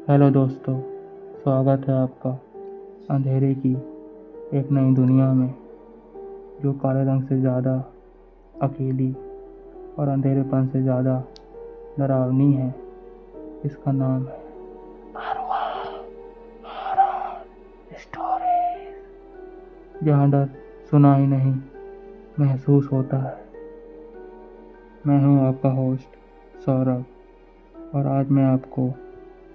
Hello दोस्तों, स्वागत है आपका अंधेरे की एक नई दुनिया में जो काले रंग से ज़्यादा अकेली और अंधेरेपन से ज़्यादा डरावनी है। इसका नाम है स्टोरीज, जहाँ डर सुना ही नहीं महसूस होता है। मैं हूँ आपका होस्ट सौरभ, और आज मैं आपको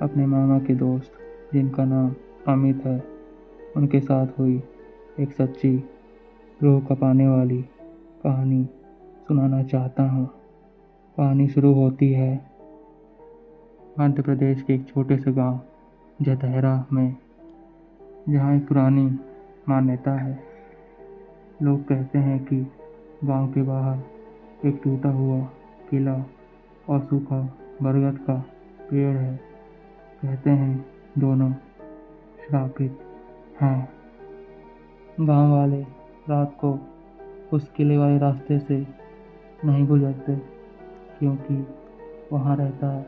अपने मामा के दोस्त, जिनका नाम अमित है, उनके साथ हुई एक सच्ची रूह कँपाने वाली कहानी सुनाना चाहता हूँ। कहानी शुरू होती है मध्य प्रदेश के एक छोटे से गांव जतहरा में, जहाँ एक पुरानी मान्यता है। लोग कहते हैं कि गांव के बाहर एक टूटा हुआ किला और सूखा बरगद का पेड़ है। कहते हैं दोनों श्रापित हैं। गांव वाले रात को उस किले वाले रास्ते से नहीं गुजरते, क्योंकि वहाँ रहता है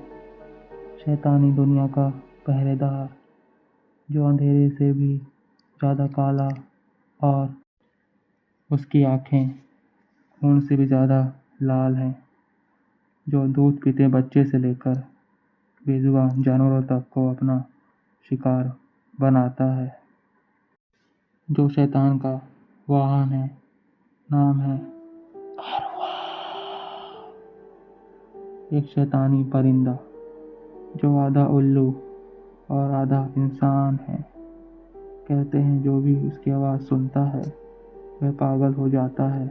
शैतानी दुनिया का पहरेदार, जो अंधेरे से भी ज़्यादा काला, और उसकी आँखें खून से भी ज़्यादा लाल हैं, जो दूध पीते बच्चे से लेकर बेजुबान जानवरों तक को अपना शिकार बनाता है। जो शैतान का वाहन है, नाम है एक शैतानी परिंदा, जो आधा उल्लू और आधा इंसान है। कहते हैं जो भी उसकी आवाज़ सुनता है वह पागल हो जाता है।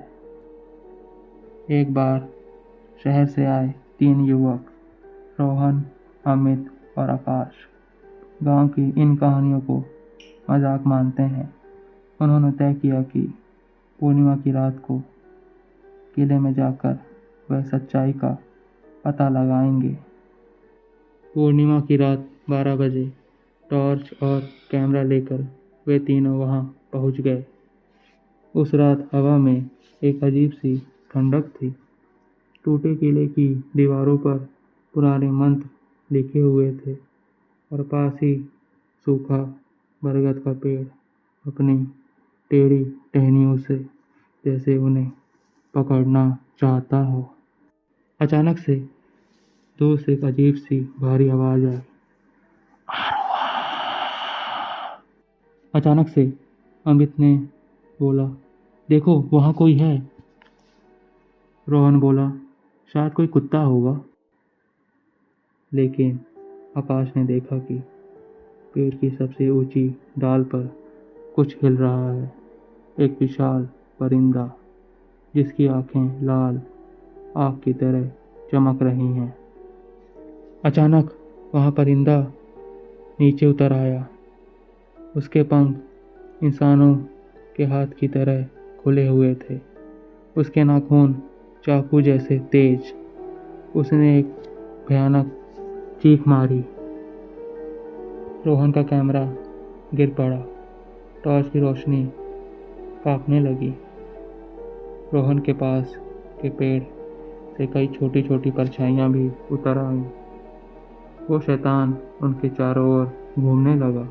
एक बार शहर से आए 3 युवक, रोहन, अमित और आकाश, गांव की इन कहानियों को मजाक मानते हैं। उन्होंने तय किया कि पूर्णिमा की रात को किले में जाकर वह सच्चाई का पता लगाएंगे। पूर्णिमा की रात 12 बजे टॉर्च और कैमरा लेकर वे तीनों वहां पहुंच गए। उस रात हवा में एक अजीब सी ठंडक थी। टूटे किले की दीवारों पर पुराने मंत्र लिखे हुए थे, और पास ही सूखा बरगद का पेड़ अपनी टेढ़ी टहनियों से जैसे उन्हें पकड़ना चाहता हो। अचानक से दूर से एक अजीब सी भारी आवाज आई। अचानक से अमित ने बोला, देखो वहाँ कोई है। रोहन बोला, शायद कोई कुत्ता होगा। लेकिन आकाश ने देखा कि पेड़ की सबसे ऊंची डाल पर कुछ हिल रहा है। एक विशाल परिंदा, जिसकी आंखें लाल आग की तरह चमक रही हैं। अचानक वहाँ परिंदा नीचे उतर आया। उसके पंख इंसानों के हाथ की तरह खुले हुए थे। उसके नाखून चाकू जैसे तेज। उसने एक भयानक चीख मारी। रोहन का कैमरा गिर पड़ा। टॉर्च की रोशनी कांपने लगी। रोहन के पास के पेड़ से कई छोटी छोटी परछाइयां भी उतर आईं। वो शैतान उनके चारों ओर घूमने लगा,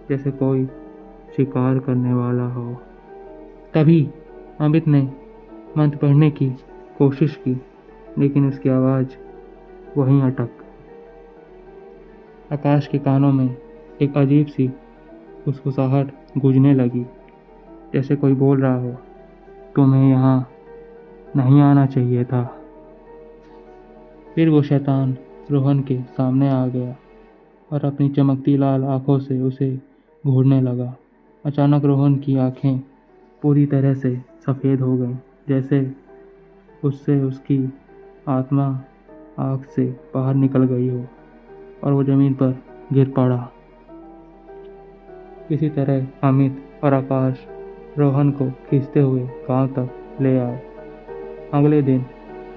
जैसे कोई शिकार करने वाला हो। तभी अमित ने मंत्र पढ़ने की कोशिश की, लेकिन उसकी आवाज़ वहीं अटक। आकाश के कानों में एक अजीब सी फुसफुसाहट गूंजने लगी, जैसे कोई बोल रहा हो, तुम्हें यहाँ नहीं आना चाहिए था। फिर वो शैतान रोहन के सामने आ गया और अपनी चमकती लाल आंखों से उसे घूरने लगा। अचानक रोहन की आंखें पूरी तरह से सफ़ेद हो गईं, जैसे उससे उसकी आत्मा आँख से बाहर निकल गई हो, और वो ज़मीन पर गिर पड़ा। किसी तरह अमित और आकाश रोहन को खींचते हुए गांव तक ले आए। अगले दिन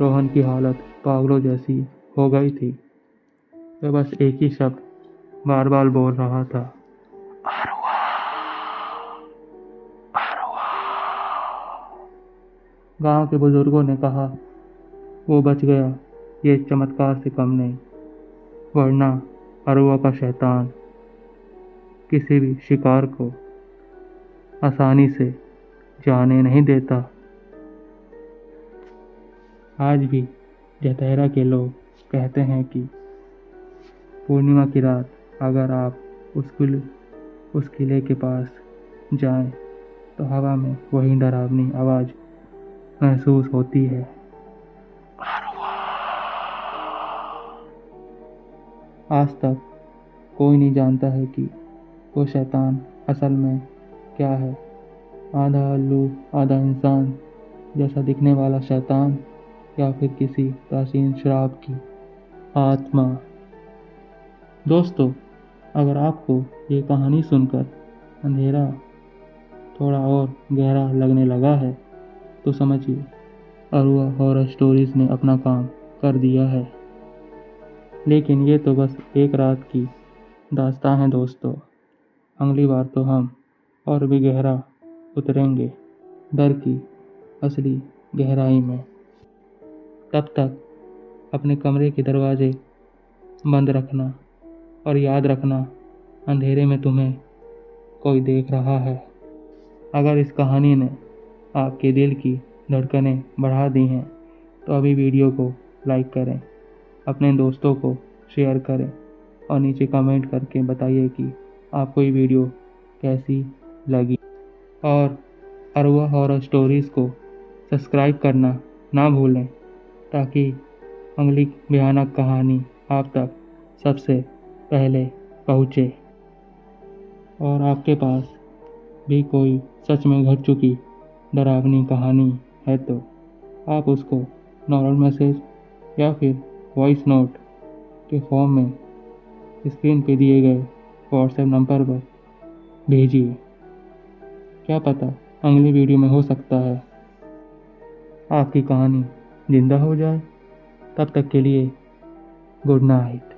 रोहन की हालत पागलों जैसी हो गई थी। वह बस एक ही शब्द बार बार बोल रहा था, अरवा, अरवा। गांव के बुजुर्गों ने कहा, वो बच गया, ये चमत्कार से कम नहीं, वरना अरुआ का शैतान किसी भी शिकार को आसानी से जाने नहीं देता। आज भी जतेहरा के लोग कहते हैं कि पूर्णिमा की रात अगर आप उस किले के पास जाएं तो हवा में वही डरावनी आवाज़ महसूस होती है। आज तक कोई नहीं जानता है कि वो शैतान असल में क्या है, आधा उल्लू आधा इंसान जैसा दिखने वाला शैतान, या फिर किसी प्राचीन श्राप की आत्मा। दोस्तों, अगर आपको ये कहानी सुनकर अंधेरा थोड़ा और गहरा लगने लगा है तो समझिए अरुआ हॉरर स्टोरीज ने अपना काम कर दिया है। लेकिन ये तो बस एक रात की दास्तां है दोस्तों। अगली बार तो हम और भी गहरा उतरेंगे डर की असली गहराई में। तब तक अपने कमरे के दरवाजे बंद रखना और याद रखना, अंधेरे में तुम्हें कोई देख रहा है। अगर इस कहानी ने आपके दिल की धड़कनें बढ़ा दी हैं तो अभी वीडियो को लाइक करें, अपने दोस्तों को शेयर करें और नीचे कमेंट करके बताइए कि आपको ये वीडियो कैसी लगी। और अरुआ हॉरर स्टोरीज़ को सब्सक्राइब करना ना भूलें ताकि अगली भयानक कहानी आप तक सबसे पहले पहुँचे। और आपके पास भी कोई सच में घट चुकी डरावनी कहानी है तो आप उसको नॉर्मल मैसेज या फिर वॉइस नोट के फॉर्म में स्क्रीन पे दिए गए व्हाट्सएप नंबर पर भेजिए। क्या पता अगली वीडियो में हो सकता है आपकी कहानी जिंदा हो जाए। तब तक के लिए गुड नाइट।